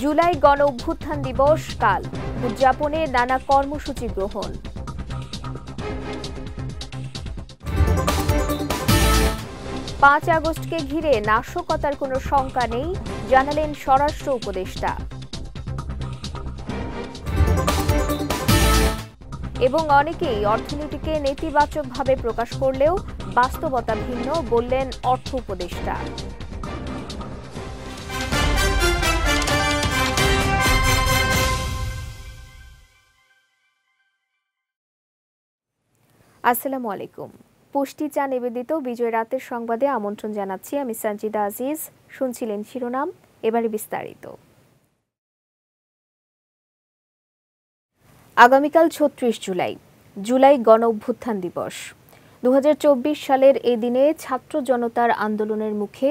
জুলাই গণ অভ্যুত্থান দিবস কাল উদযাপনে নানা কর্মসূচি গ্রহণ। ৫ আগস্টকে ঘিরে নাশকতার কোনো শঙ্কা নেই, জানালেন স্বরাষ্ট্র উপদেষ্টা। এবং অনেকেই অর্থনীতিকে নেতিবাচকভাবে প্রকাশ করলেও বাস্তবতা ভিন্ন, বললেন অর্থ উপদেষ্টা। আসসালামু আলাইকুম। পুষ্টি চা নিবেদিত বিজয় রাতের সংবাদে আমন্ত্রণ জানাচ্ছি আমি সঞ্জিদা আজিজ। শুনছিলেন শিরোনাম, এবারে বিস্তারিত। আগামীকাল ৩৬ জুলাই, জুলাই গণ অভ্যুত্থান দিবস। ২০২৪ সালের এই দিনে ছাত্র জনতার আন্দোলনের মুখে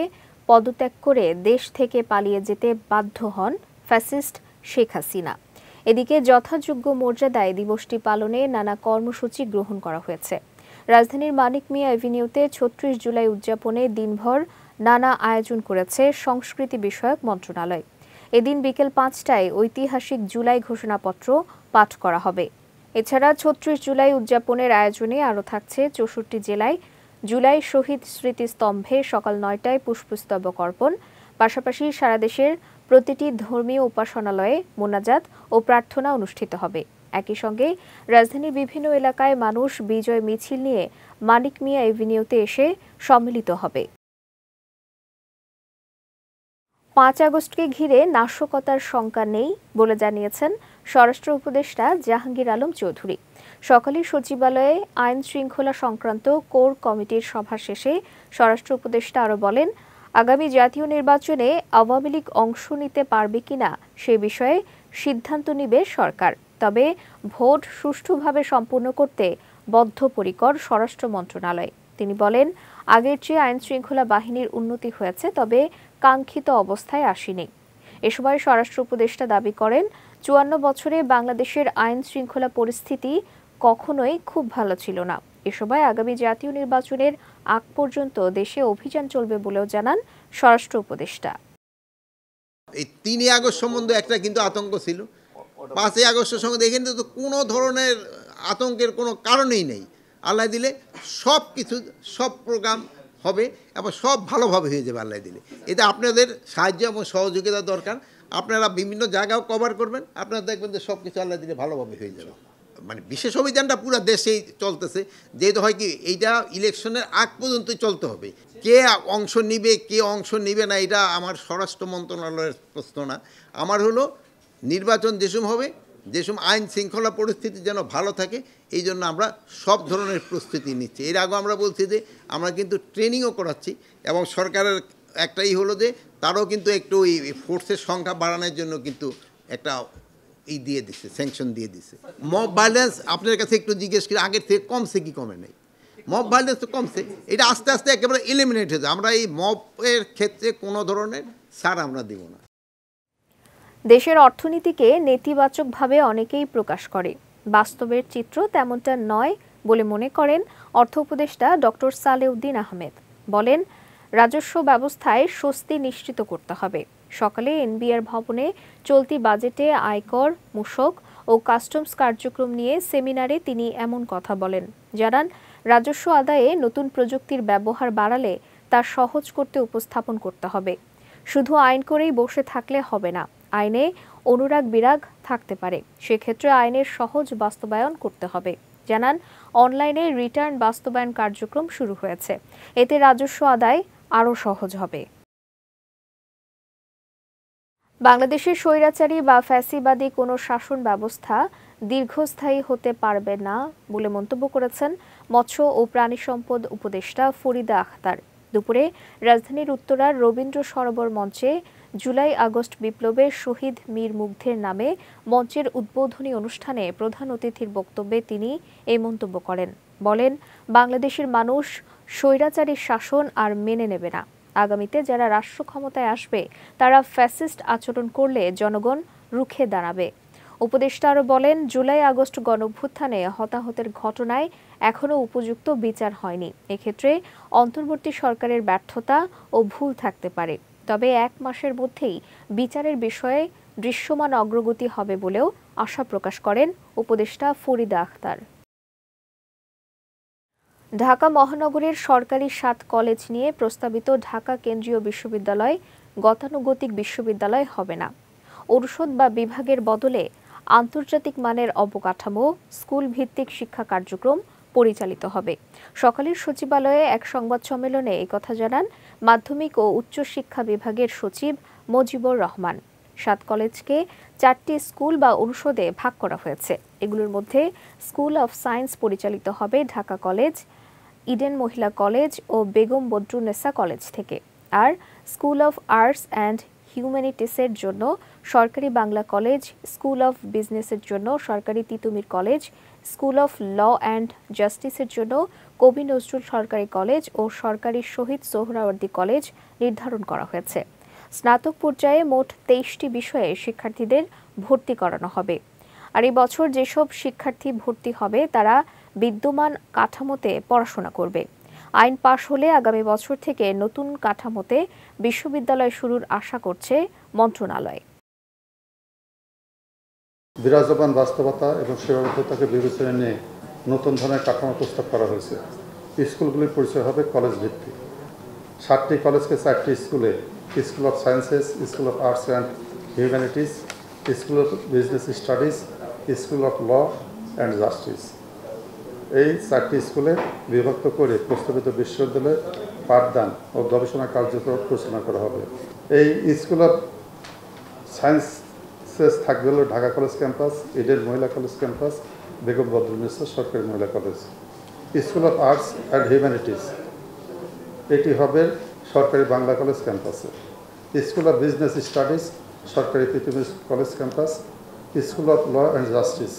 পদত্যাগ করে দেশ থেকে পালিয়ে যেতে বাধ্য হন ফ্যাসিস্ট শেখ হাসিনা। এদিকে যথাযোগ্য মর্যাদায় দিবসটি পালনে নানা কর্মসূচি গ্রহণ করা হয়েছে। রাজধানীর মানিক মিয়া এভিনিউতে ৩৬ জুলাই উদযাপনে দিনভর নানা আয়োজন করেছে সংস্কৃতি বিষয়ক মন্ত্রণালয়। এদিন বিকেল ৫টায় ঐতিহাসিক জুলাই ঘোষণাপত্র পাঠ করা হবে। এছাড়া ৩৬ জুলাই উদযাপনের আয়োজনে আরও থাকছে ৬৪ জেলায় জুলাই শহীদ স্মৃতিস্তম্ভে সকাল ৯টায় পুষ্পস্তবক অর্পণ, পাশাপাশি সারা দেশের প্রতিটি ধর্মীয় উপাসনালয়ে মোনাজাত ও প্রার্থনা অনুষ্ঠিত হবে। একই সঙ্গে রাজধানীর বিভিন্ন এলাকায় মানুষ বিজয় মিছিল নিয়ে মানিক মিয়া এভিনিউতে এসে সম্মিলিত হবে। ৫ আগস্টকে ঘিরে নাশকতার শঙ্কা নেই বলে জানিয়েছেন স্বরাষ্ট্র উপদেষ্টা জাহাঙ্গীর আলম চৌধুরী। সকালে সচিবালয়ে আইন শৃঙ্খলা সংক্রান্ত কোর কমিটির সভা শেষে স্বরাষ্ট্র উপদেষ্টা আরও বলেন, আগামী জাতীয় নির্বাচনে আওয়ামী লীগ অংশ নিতে পারবে কিনা সে বিষয়ে সিদ্ধান্ত নেবে সরকার। তবে ভোট সুষ্ঠুভাবে সম্পন্ন করতে বদ্ধপরিকর স্বরাষ্ট্র মন্ত্রণালয়। তিনি বলেন, আগের চেয়ে আইন শৃঙ্খলা বাহিনীর উন্নতি হয়েছে, তবে কাঙ্ক্ষিত অবস্থায় আসেনি। এ সময় স্বরাষ্ট্র উপদেষ্টা দাবি করেন, ৫৪ বছরে বাংলাদেশের আইন শৃঙ্খলা পরিস্থিতি কখনোই খুব ভালো ছিল না। এ সময় আগামী জাতীয় নির্বাচনের আগ পর্যন্ত দেশে অভিযান চলবে বলেও জানান স্বরাষ্ট্র উপদেষ্টা। এই ৩ আগস্ট সম্বন্ধে একটা কিন্তু আতঙ্ক ছিল, ৫ আগস্টের সঙ্গে এখানে তো কোনো ধরনের আতঙ্কের কোনো কারণেই নেই। আল্লাহ দিলে সব কিছু সব প্রোগ্রাম হবে এবং সব ভালোভাবে হয়ে যাবে আল্লাহ দিলে। এতে আপনাদের সাহায্য এবং সহযোগিতা দরকার। আপনারা বিভিন্ন জায়গাও কভার করবেন, আপনারা দেখবেন যে সব কিছু আল্লাহ দিলে ভালোভাবে হয়ে যাবে। মানে বিশেষ অভিযানটা পুরো দেশেই চলতেছে, যেহেতু হয় কি এইটা ইলেকশনের আগ পর্যন্তই চলতে হবে। কে অংশ নিবে কে অংশ নিবে না এটা আমার স্বরাষ্ট্র মন্ত্রণালয়ের প্রশ্ন না। আমার হলো নির্বাচন যেসব হবে, যেসব আইন শৃঙ্খলা পরিস্থিতি যেন ভালো থাকে, এই জন্য আমরা সব ধরনের প্রস্তুতি নিচ্ছি। এর আগে আমরা বলছি যে আমরা কিন্তু ট্রেনিংও করাচ্ছি এবং সরকারের একটাই হলো যে তারও কিন্তু একটু ওই ফোর্সের সংখ্যা বাড়ানোর জন্য কিন্তু একটা দিয়ে দিচ্ছে, স্যাংশন দিয়ে দিচ্ছে। মব ভায়োলেন্স আপনার কাছে একটু জিজ্ঞেস করি, আগের থেকে কমছে কি কমে নেই? মব ভায়োলেন্স তো কমছে, এটা আস্তে আস্তে একেবারে এলিমিনেট হয়ে যায়। আমরা এই মবের ক্ষেত্রে কোনো ধরনের ছাড় আমরা দেব না। দেশের অর্থনীতিকে নেতিবাচকভাবে অনেকেই প্রকাশ করে, বাস্তবের চিত্র তেমনটা নয় বলে মনে করেন অর্থ উপদেষ্টা ডক্টর সালেউদ্দিন আহমেদ। বলেন, রাজস্ব ব্যবস্থায় স্বস্তি নিশ্চিত করতে হবে। সকালে এনবিআর ভবনে চলতি বাজেটে আয়কর, মূসক ও কাস্টমস কার্যক্রম নিয়ে সেমিনারে তিনি এমন কথা বলেন। জানান, রাজস্ব আদায়ে নতুন প্রযুক্তির ব্যবহার বাড়ালে তা সহজ করতে উপস্থাপন করতে হবে। শুধু আইন করেই বসে থাকলে হবে না, আইনে অনুরাগ বিরাগ থাকতে পারে, সেক্ষেত্রে আইনের সহজ বাস্তবায়ন করতে হবে। জানান, অনলাইনে রিটার্ন বাস্তবায়ন কার্যক্রম শুরু হয়েছে, এতে রাজস্ব আদায় আরও সহজ হবে। বাংলাদেশের স্বৈরাচারী বা ফ্যাসিবাদী কোনো শাসন ব্যবস্থা দীর্ঘস্থায়ী হতে পারবে না বলে মন্তব্য করেছেন মৎস্য ও প্রাণী সম্পদ উপদেষ্টা ফরিদা আখতার। দুপুরে রাজধানীর উত্তরার রবীন্দ্র সরোবর মঞ্চে জুলাই আগস্ট বিপ্লবের শহীদ মীর মুগ্ধের নামে মঞ্চের উদ্বোধনী অনুষ্ঠানে প্রধান অতিথির বক্তব্যে তিনি এই মন্তব্য করেন। বলেন, বাংলাদেশের মানুষ স্বৈরাচারী শাসন আর মেনে নেবে না। আগামীতে যারা রাষ্ট্র ক্ষমতায় আসবে তারা ফ্যাসিস্ট আচরণ করলে জনগণ রুখে দাঁড়াবে। উপদেষ্টা আরও বলেন, জুলাই আগস্ট গণঅভ্যুত্থানে হতাহতের ঘটনায় এখনও উপযুক্ত বিচার হয়নি। এক্ষেত্রে অন্তর্বর্তী সরকারের ব্যর্থতা ও ভুল থাকতে পারে, তবে 1 মাসের মধ্যেই বিচারের বিষয়ে দৃশ্যমান অগ্রগতি হবে বলেও আশা প্রকাশ করেন উপদেষ্টা ফরিদা আখতার। ঢাকা মহানগরের সরকারি 7 কলেজ নিয়ে প্রস্তাবিত ঢাকা কেন্দ্রীয় বিশ্ববিদ্যালয় গতানুগতিক বিশ্ববিদ্যালয় হবে না। অনুষদ বা বিভাগের বদলে আন্তর্জাতিক মানের অবকাঠামো, স্কুল ভিত্তিক শিক্ষা কার্যক্রম পরিচালিত হবে। সকালের সচিবালয়ে এক সংবাদ সম্মেলনে এই কথা জানান মাধ্যমিক ও উচ্চ শিক্ষা বিভাগের সচিব মজিবুর রহমান। 7 কলেজকে 4টি স্কুল বা অনুষদে ভাগ করা হয়েছে। এগুলোর মধ্যে স্কুল অফ সায়েন্স পরিচালিত হবে ঢাকা কলেজ, ইডেন মহিলা কলেজ ও বেগম বদরুন্নেসা কলেজ থেকে। আর স্কুল অফ আর্টস অ্যান্ড হিউম্যানিটিসের জন্য সরকারি বাংলা কলেজ, স্কুল অফ বিজনেসের জন্য সরকারি Titumir college, school of law and জাস্টিসের জন্য কবি নজরুল সরকারি কলেজ ও সরকারি শহীদ সোহরাওয়ার্দী কলেজ নির্ধারণ করা হয়েছে। স্নাতক পর্যায়ে মোট 23টি বিষয়ে শিক্ষার্থীদের ভর্তি করানো হবে। আর এই বছর যেসব শিক্ষার্থী ভর্তি হবে তারা বিদ্যমান কাঠামোতে পড়াশোনা করবে। আইন পাশ হলে আগামী বছর থেকে নতুন কাঠামোতে বিশ্ববিদ্যালয় শুরুর আশা করছে মন্ত্রণালয়। বিরাজমান বাস্তবতা এবং সীমাবদ্ধতাকে বিবেচনায় নিয়ে নতুন ধরনের কাঠামো প্রস্তাব করা হয়েছে। স্কুলগুলির পরিচয় হবে কলেজ ভিত্তিক। 7টি কলেজকে 4টি স্কুলে, school of sciences, school of arts and humanities, school of business studies, school of law and justice, এই 4টি স্কুলে বিভক্ত করে প্রস্তাবিত বিশ্ববিদ্যালয়ে পাঠদান ও গবেষণা কার্যক্রম পরিচালনা করা হবে। এই স্কুল অফ সায়েন্সেস থাকবে হলো ঢাকা কলেজ ক্যাম্পাস, ইডেন মহিলা কলেজ ক্যাম্পাস, বেগম বদরুন্নেসা সরকারি মহিলা college. School of arts and humanities এটি হবে সরকারি বাংলা কলেজ ক্যাম্পাসে। স্কুল অফ বিজনেস স্টাডিজ সরকারি Titumir college campus. School of law and justice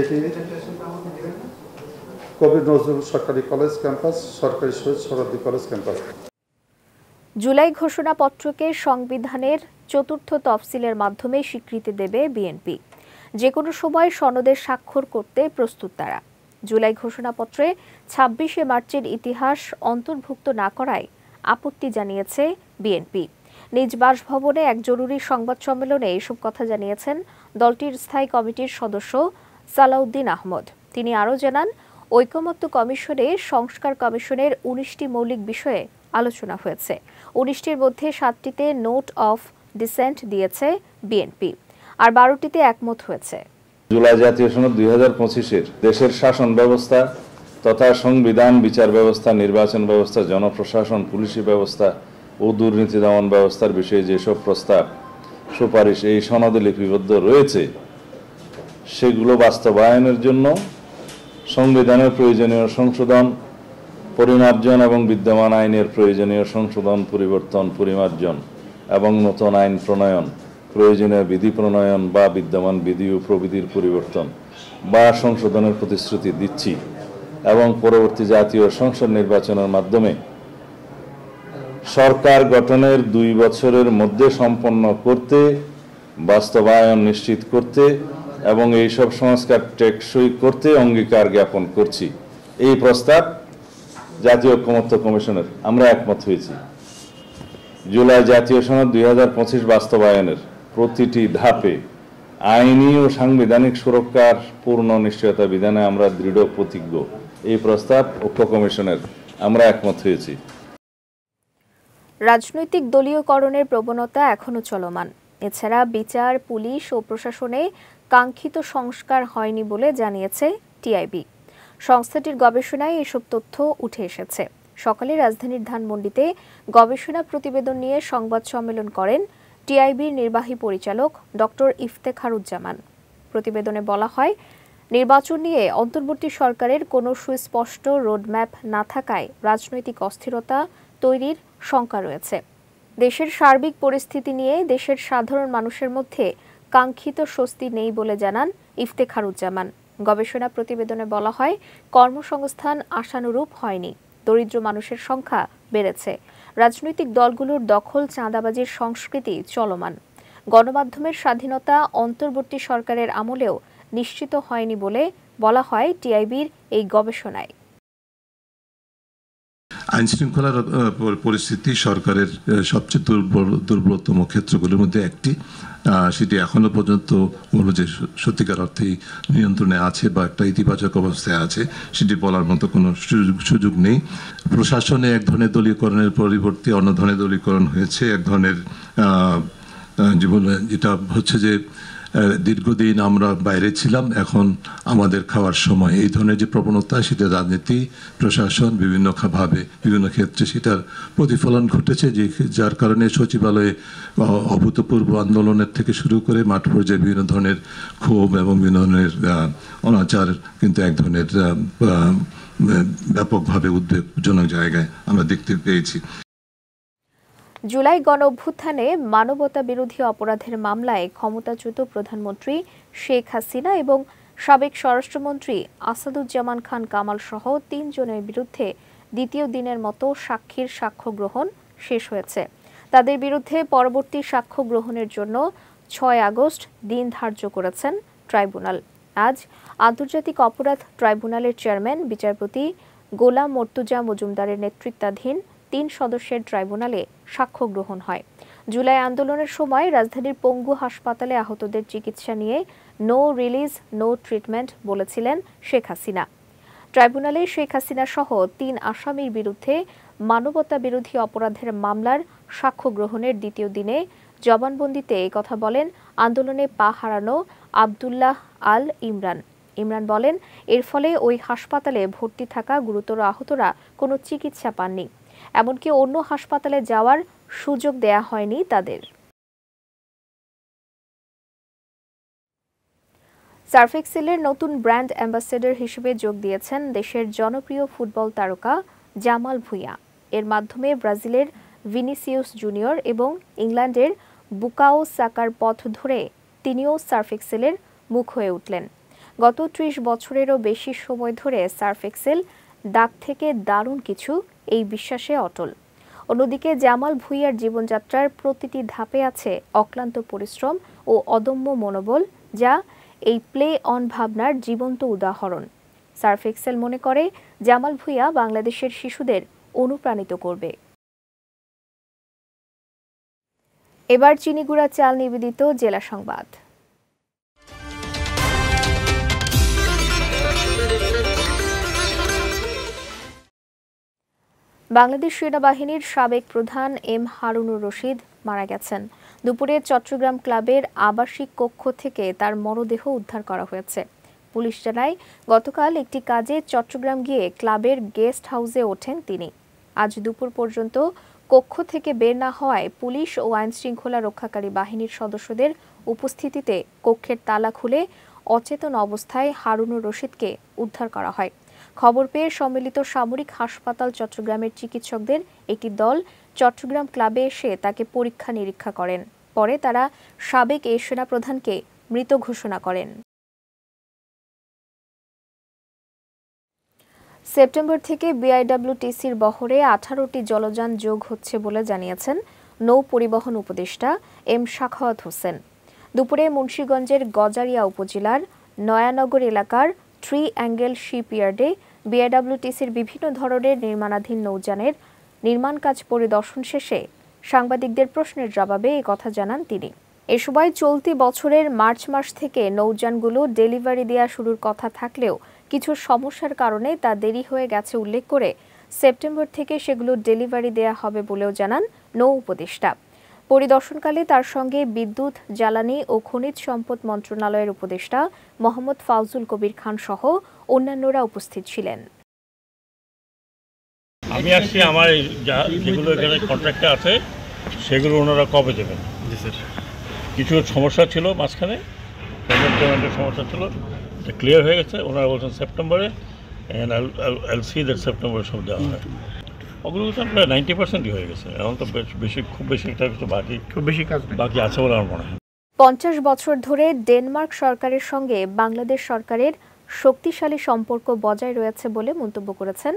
এটি কবি নজরুল সরকারি কলেজ ক্যাম্পাস, সরকারি Shaheed Suhrawardy college campus. July ঘোষণাপত্রকে সংবিধানের 4র্থ তফসিলের মাধ্যমে স্বীকৃতি দেবে বিএনপি। যে কোনো সময় সনদে স্বাক্ষর করতে প্রস্তুত তারা। জুলাই ঘোষণাপত্রে 26শে মার্চের ইতিহাস অন্তর্ভুক্ত না করায় আপত্তি জানিয়েছে বিএনপি। নিজ বাসভবনে এক জরুরি সংবাদ সম্মেলনে এসব কথা জানিয়েছেন দলটির স্থায়ী কমিটির সদস্য সালাউদ্দিন আহমদ। তিনি আরও জানান, ঐকমত্য কমিশনে সংস্কার কমিশনের 19টি মৌলিক বিষয়ে আলোচনা হয়েছে। 19টির মধ্যে 7টিতে নোট অফ ডিসেন্ট দিয়েছে বিএনপি, আর 12টিতে একমত হয়েছে। জুলাই জাতীয় সনদ 2025-এর দেশের শাসন ব্যবস্থা তথা সংবিধান, বিচার ব্যবস্থা, নির্বাচন ব্যবস্থা, জনপ্রশাসন, পুলিশি ব্যবস্থা ও দুর্নীতি দমন ব্যবস্থার বিষয়ে যেসব প্রস্তাব সুপারিশ এই সনদে লিপিবদ্ধ রয়েছে সেগুলো বাস্তবায়নের জন্য সংবিধানের প্রয়োজনীয় সংশোধন, পরিমার্জন এবং বিদ্যমান আইনের প্রয়োজনীয় সংশোধন, পরিবর্তন, পরিমার্জন এবং নতুন আইন প্রণয়ন, প্রয়োজনীয় বিধি প্রণয়ন বা বিদ্যমান বিধি ও প্রবিধির পরিবর্তন বা সংশোধনের প্রতিশ্রুতি দিচ্ছি এবং পরবর্তী জাতীয় সংসদ নির্বাচনের মাধ্যমে সরকার গঠনের 2 বছরের মধ্যে সম্পন্ন করতে, বাস্তবায়ন নিশ্চিত করতে এবং এইসব সংস্কার টেকসই করতে অঙ্গীকার জ্ঞাপন করছি। এই প্রস্তাব জাতীয় ঐকমত্য কমিশনের আমরা একমত হয়েছি। জুলাই জাতীয় সনদ 2025 বাস্তবায়নের প্রতিটি ধাপে আইনি ও সাংবিধানিক সুরক্ষার পূর্ণ নিশ্চয়তা বিধানে আমরা দৃঢ় প্রতিজ্ঞ। এই প্রস্তাব ঐক্য কমিশনের আমরা একমত হয়েছি। রাজনৈতিক দলীয়করণের প্রবণতা এখনো চলমান। এছাড়া বিচার, পুলিশ ও প্রশাসনে কাঙ্ক্ষিত সংস্কার হয়নি বলে জানিয়েছে টিআইবি। সংস্থাটির গবেষণায় এসব তথ্য উঠে এসেছে। সকালে রাজধানীর ধানমন্ডিতে গবেষণা প্রতিবেদন নিয়ে সংবাদ সম্মেলন করেন টিআইবির নির্বাহী পরিচালক ডক্টর ইফতেখারুজ্জামান। প্রতিবেদনে বলা হয়, নির্বাচন নিয়ে অন্তর্বর্তী সরকারের কোনো সুস্পষ্ট রোডম্যাপ না থাকায় রাজনৈতিক অস্থিরতা তৈরির শঙ্কা রয়েছে। দেশের সার্বিক পরিস্থিতি নিয়ে দেশের সাধারণ মানুষের মধ্যে কাঙ্ক্ষিত স্বস্তি নেই বলে জানান ইফতেখারুজ্জামান। গবেষণা প্রতিবেদনে বলা হয়, কর্মসংস্থান আশানুরূপ হয়নি, দরিদ্র মানুষের সংখ্যা বেড়েছে, রাজনৈতিক দলগুলোর দখল, চাঁদাবাজির সংস্কৃতি চলমান, গণমাধ্যমের স্বাধীনতা অন্তর্বর্তী সরকারের আমলেও নিশ্চিত হয়নি বলে বলা হয় টিআইবির এই গবেষণায়। আইন শৃঙ্খলার পরিস্থিতি সরকারের সবচেয়ে দুর্বলতম ক্ষেত্রগুলোর মধ্যে একটি, সেটি এখনো পর্যন্ত বলো যে সত্যিকার অর্থেই নিয়ন্ত্রণে আছে বা একটা ইতিবাচক অবস্থায় আছে, সেটি বলার মতো কোনো সুযোগ নেই। প্রশাসনে এক ধরনের দলীয়করণের পরিবর্তে অন্য ধরনের দলীয়করণ হয়েছে। এক ধরনের জীবনে যেটা হচ্ছে যে দীর্ঘদিন আমরা বাইরে ছিলাম, এখন আমাদের খাওয়ার সময়, এই ধরনের যে প্রবণতা, সেটা রাজনীতি, প্রশাসন বিভিন্নভাবে বিভিন্ন ক্ষেত্রে সেটার প্রতিফলন ঘটেছে, যার কারণে সচিবালয়ে অভূতপূর্ব আন্দোলনের থেকে শুরু করে মাঠ পর্যায়ে বিভিন্ন ধরনের ক্ষোভ এবং বিভিন্ন ধরনের অনাচার কিন্তু এক ধরনের ব্যাপকভাবে উদ্বেগজনক জায়গায় আমরা দেখতে পেয়েছি। জুলাই গণ অভ্যুত্থানে মানবতা বিরোধী অপরাধের মামলায় ক্ষমতাচ্যুত প্রধানমন্ত্রী শেখ হাসিনা এবং সাবেক স্বরাষ্ট্রমন্ত্রী আসাদুজ্জামান খান কামাল সহ ৩ জনের বিরুদ্ধে দ্বিতীয় দিনের মতো সাক্ষীর সাক্ষ্য গ্রহণ শেষ হয়েছে। তাদের বিরুদ্ধে পরবর্তী সাক্ষ্য গ্রহণের জন্য ৬ আগস্ট দিন ধার্য করেছেন ট্রাইব্যুনাল। আজ আন্তর্জাতিক অপরাধ ট্রাইব্যুনালের চেয়ারম্যান বিচারপতি গোলাম মর্তুজা মজুমদারের নেতৃত্বাধীন ৩ সদস্যের ট্রাইব্যুনালে সাক্ষ্য গ্রহণ হয়। জুলাই আন্দোলনের সময় রাজধানীর পঙ্গু হাসপাতালে আহতদের চিকিৎসা নিয়ে নো রিলিজ নো ট্রিটমেন্ট বলেছিলেন শেখ হাসিনা। ট্রাইব্যুনালে শেখ হাসিনা সহ ৩ আসামির বিরুদ্ধে মানবতা বিরোধী অপরাধের মামলার সাক্ষ্য গ্রহণের দ্বিতীয় দিনে জবানবন্দিতে কথা বলেন আন্দোলনে পা হারানো আব্দুল্লাহ আল ইমরান। ইমরান বলেন, এর ফলে ওই হাসপাতালে ভর্তি থাকা গুরুতর আহতরা কোনো চিকিৎসা পাননি, এমনকি অন্য হাসপাতালে যাওয়ার সুযোগ দেয়া হয়নি তাদের। সার্ফ এক্সেলের নতুন ব্র্যান্ড অ্যাম্বাসেডর হিসেবে যোগ দিয়েছেন দেশের জনপ্রিয় ফুটবল তারকা জামাল ভুঁইয়া। এর মাধ্যমে ব্রাজিলের ভিনিসিয়াস জুনিয়র এবং ইংল্যান্ডের বুকাও সাকার পথ ধরে তিনিও সার্ফ এক্সেলের মুখ হয়ে উঠলেন। গত ৩০ বছরেরও বেশি সময় ধরে সার্ফ এক্সেল দাগ থেকে দারুণ কিছু, এই বিশ্বাসে অটল। অন্যদিকে জামাল ভুঁইয়ার জীবনযাত্রার প্রতিটি ধাপে আছে অক্লান্ত পরিশ্রম ও অদম্য মনোবল, যা এই প্লে অন ভাবনার জীবন্ত উদাহরণ। সার্ফ এক্সেল মনে করে জামাল ভুঁইয়া বাংলাদেশের শিশুদের অনুপ্রাণিত করবে। এবার চিনিগুড়া চাল নিবেদিত জেলা সংবাদ। বাংলাদেশ সেনাবাহিনীর সাবেক প্রধান এম হারুনুর রশিদ মারা গেছেন। দুপুরে চট্টগ্রাম ক্লাবের আবাসিক কক্ষ থেকে তার মরদেহ উদ্ধার করা হয়েছে। পুলিশ জানায়, গতকাল একটি কাজে চট্টগ্রাম গিয়ে ক্লাবের গেস্ট হাউসে ওঠেন তিনি। আজ দুপুর পর্যন্ত কক্ষ থেকে বের না হওয়ায় পুলিশ ও আইনশৃঙ্খলা রক্ষাকারী বাহিনীর সদস্যদের উপস্থিতিতে কক্ষের তালা খুলে অচেতন অবস্থায় হারুনুর রশিদকে উদ্ধার করা হয়। খবর পেয়ে সম্মিলিত সামরিক হাসপাতাল চট্টগ্রামের চিকিৎসকদের একটি দল চট্টগ্রাম ক্লাবে এসে তাকে পরীক্ষা নিরীক্ষা করেন। পরে তারা সাবেক এই সেনাপ্রধানকে মৃত ঘোষণা করেন। সেপ্টেম্বর থেকে বিআইডব্লিউটিসির বহরে 18টি জলযান যোগ হচ্ছে বলে জানিয়েছেন নৌ পরিবহন উপদেষ্টা এম সাখাওয়াত হোসেন। দুপুরে মুন্সিগঞ্জের গজারিয়া উপজেলার নয়ানগর এলাকার ট্রি অ্যাঙ্গেল শিপইয়ার্ডে বিআইডব্লিউটিসির বিভিন্ন ধরনের নির্মাণাধীন নৌযানের নির্মাণ কাজ পরিদর্শন শেষে সাংবাদিকদের প্রশ্নের জবাবে এ কথা জানান তিনি। এ সময় চলতি বছরের মার্চ মাস থেকে নৌযানগুলো ডেলিভারি দেওয়া শুরুর কথা থাকলেও কিছু সমস্যার কারণে তা দেরি হয়ে গেছে উল্লেখ করে সেপ্টেম্বর থেকে সেগুলো ডেলিভারি দেওয়া হবে বলেও জানান নৌ উপদেষ্টা। পরিদর্শনকালে তার সঙ্গে বিদ্যুৎ, জ্বালানি ও খনিজ সম্পদ মন্ত্রণালয়ের উপদেষ্টা মোহাম্মদ ফাউজুল কবির খান সহ অন্যান্যরা উপস্থিত ছিলেন। আমি আসছি, আমার যেগুলো এখানে কন্ট্রাক্টে আছে সেগুলো ওনারা কবে দেবেন? কিছু সমস্যা ছিল মাঝখানে, পেমেন্টের সমস্যা ছিল, ক্লিয়ার হয়ে গেছে। ওনারা বলছেন সেপ্টেম্বরে, এল সি দ্যাট সেপ্টেম্বরে সব দেওয়া হয়। ওগুলো তো প্রায় 90%ই হয়ে গেছে। এখন তো খুব বেশি একটা কিছু বাকি আছে বলে আমার মনে হয়। 50 বছর ধরে ডেনমার্ক সরকারের সঙ্গে বাংলাদেশ সরকারের শক্তিশালী সম্পর্ক বজায় রয়েছে বলে মন্তব্য করেছেন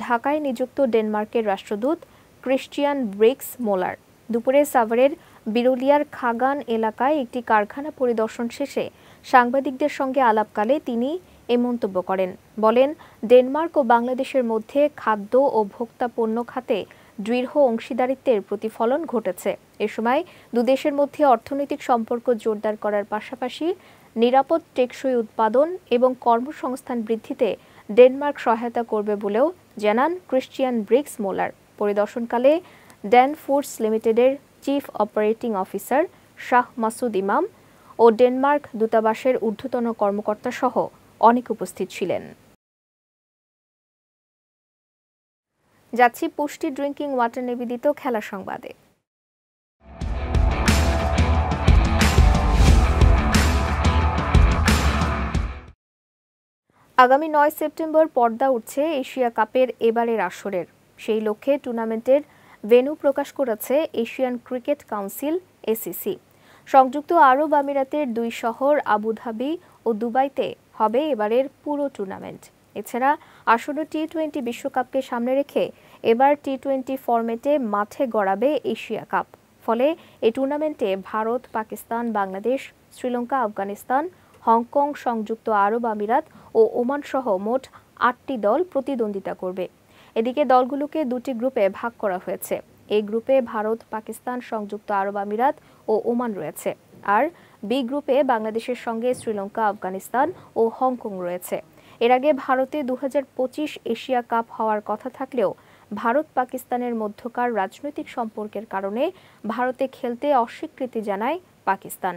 ঢাকায় নিযুক্ত ডেনমার্কের রাষ্ট্রদূত ক্রিশ্চিয়ান ব্রিক্স মোলার। দুপুরে সাভারের বিরুলিয়ার খাগান এলাকায় একটি কারখানা পরিদর্শন শেষে সাংবাদিকদের সঙ্গে আলাপকালে তিনি এই মন্তব্য করেন। বলেন, ডেনমার্ক ও বাংলাদেশের মধ্যে খাদ্য ও ভোক্তা পণ্য খাতে দৃঢ় অংশীদারিত্বের প্রতিফলন ঘটেছে। এ সময় দুদেশের মধ্যে অর্থনৈতিক সম্পর্ক জোরদার করার পাশাপাশি নিরাপদ টেকসই উৎপাদন এবং কর্মসংস্থান বৃদ্ধিতে ডেনমার্ক সহায়তা করবে বলেও জানান ক্রিশ্চিয়ান ব্রিক্স মোলার। পরিদর্শনকালে ড্যান ফুডস লিমিটেডের chief operating officer Shah Masud Imam ও ডেনমার্ক দূতাবাসের ঊর্ধ্বতন কর্মকর্তা সহ অনেক উপস্থিত ছিলেন। যাচ্ছি পুষ্টি ড্রিঙ্কিং ওয়াটার নিবেদিত খেলা সংবাদে। আগামী 9 সেপ্টেম্বর পর্দা উঠছে এশিয়া কাপের এবারের আসরের। সেই লক্ষ্যে টুর্নামেন্টের ভেন্যু প্রকাশ করেছে এশিয়ান ক্রিকেট কাউন্সিল এসিসি। সংযুক্ত আরব আমিরাতের 2 শহর আবুধাবি ও দুবাইতে হবে এবারের পুরো টুর্নামেন্ট। এছাড়া আসন্ন টি-20 বিশ্বকাপকে সামনে রেখে এবার টি-20 ফরম্যাটে মাঠে গড়াবে এশিয়া কাপ। ফলে এই টুর্নামেন্টে ভারত, পাকিস্তান, বাংলাদেশ, শ্রীলঙ্কা, আফগানিস্তান, হংকং, সংযুক্ত আরব আমিরাত ও ওমান সহ মোট 8টি দল প্রতিদ্বন্দ্বিতা করবে। এদিকে দলগুলোকে 2টি গ্রুপে ভাগ করা হয়েছে। এই গ্রুপে ভারত, পাকিস্তান, সংযুক্ত আরব আমিরাত ও ওমান রয়েছে। আর বি গ্রুপে বাংলাদেশের সঙ্গে শ্রীলঙ্কা, আফগানিস্তান ও হংকং রয়েছে। এর আগে ভারতে 2025 এশিয়া কাপ হওয়ার কথা থাকলেও ভারত পাকিস্তানের মধ্যকার রাজনৈতিক সম্পর্কের কারণে ভারতে খেলতে অস্বীকৃতি জানায় পাকিস্তান।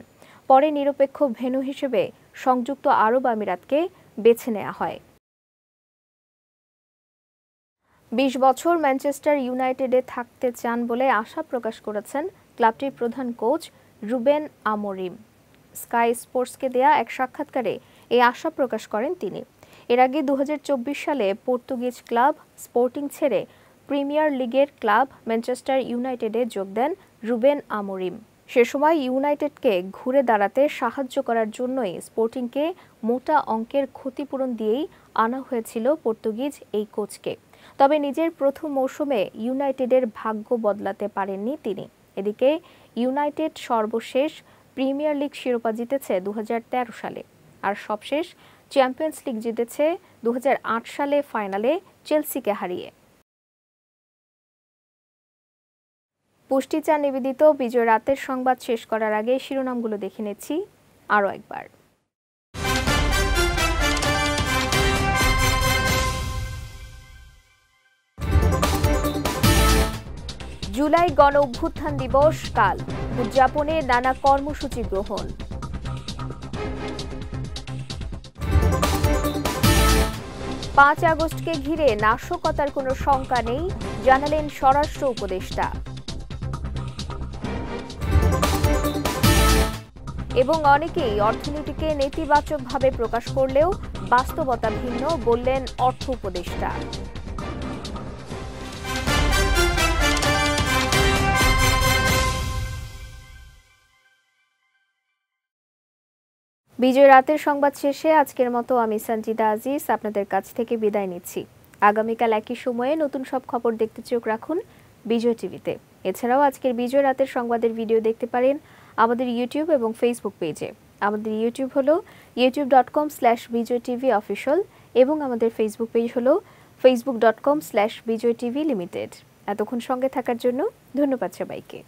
পরে নিরপেক্ষ ভেন্যু হিসেবে সংযুক্ত আরব আমিরাতকে বেছে নেওয়া হয়। 20 বছর ম্যানচেস্টার ইউনাইটেডে থাকতে চান বলে আশা প্রকাশ করেছেন ক্লাবটির প্রধান কোচ রুবেন আমোরিম। স্কাই স্পোর্টসকে দেয়া এক সাক্ষাৎকারে এই আশা প্রকাশ করেন তিনি। এর আগে 2024 সালে পর্তুগিজ ক্লাব স্পোর্টিং ছেড়ে প্রিমিয়ার লিগের ক্লাব ম্যানচেস্টার ইউনাইটেডে যোগ দেন রুবেন আমোরিম। সে সময় ইউনাইটেডকে ঘুরে দাঁড়াতে সাহায্য করার জন্যই স্পোর্টিংকে মোটা অঙ্কের ক্ষতিপূরণ দিয়েই আনা হয়েছিল পর্তুগিজ এই কোচকে। তবে নিজের প্রথম মৌসুমে ইউনাইটেডের ভাগ্য বদলাতে পারেননি তিনি। এদিকে ইউনাইটেড সর্বশেষ প্রিমিয়ার লিগ শিরোপা জিতেছে 2013 সালে, আর সবশেষ চ্যাম্পিয়ন্স লিগ জিতেছে 2008 সালে ফাইনালে চেলসিকে হারিয়ে। পুষ্টি চা নিবেদিত বিজয় রাতের সংবাদ শেষ করার আগে শিরোনামগুলো দেখে নিচ্ছি আরও একবার। জুলাই গণ অভ্যুত্থান দিবস কাল, উদযাপনে নানা কর্মসূচি গ্রহণ। পাঁচ আগস্টকে ঘিরে নাশকতার কোনো শঙ্কা নেই, জানালেন স্বরাষ্ট্র উপদেষ্টা। এবং অনেকেই অর্থনীতিকে নেতিবাচকভাবে প্রকাশ করলেও বাস্তবতা ভিন্ন, বললেন অর্থ উপদেষ্টা। বিজয় রাতের সংবাদ শেষে আজকের মতো আমি সঞ্জিদা আজিজ আপনাদের কাছ থেকে বিদায় নিচ্ছি। আগামীকাল একই সময়ে নতুন সব খবর দেখতে চোখ রাখুন বিজয় টিভিতে। এছাড়াও আজকের বিজয় রাতের সংবাদের ভিডিও দেখতে পারেন আমাদের ইউটিউব এবং ফেসবুক পেজে। আমাদের ইউটিউব হলো youtube.com/bijaytvofficial এবং আমাদের ফেসবুক পেজ হলো facebook.com/bijaytvlimited। এতক্ষণ সঙ্গে থাকার জন্য ধন্যবাদ সবাইকে।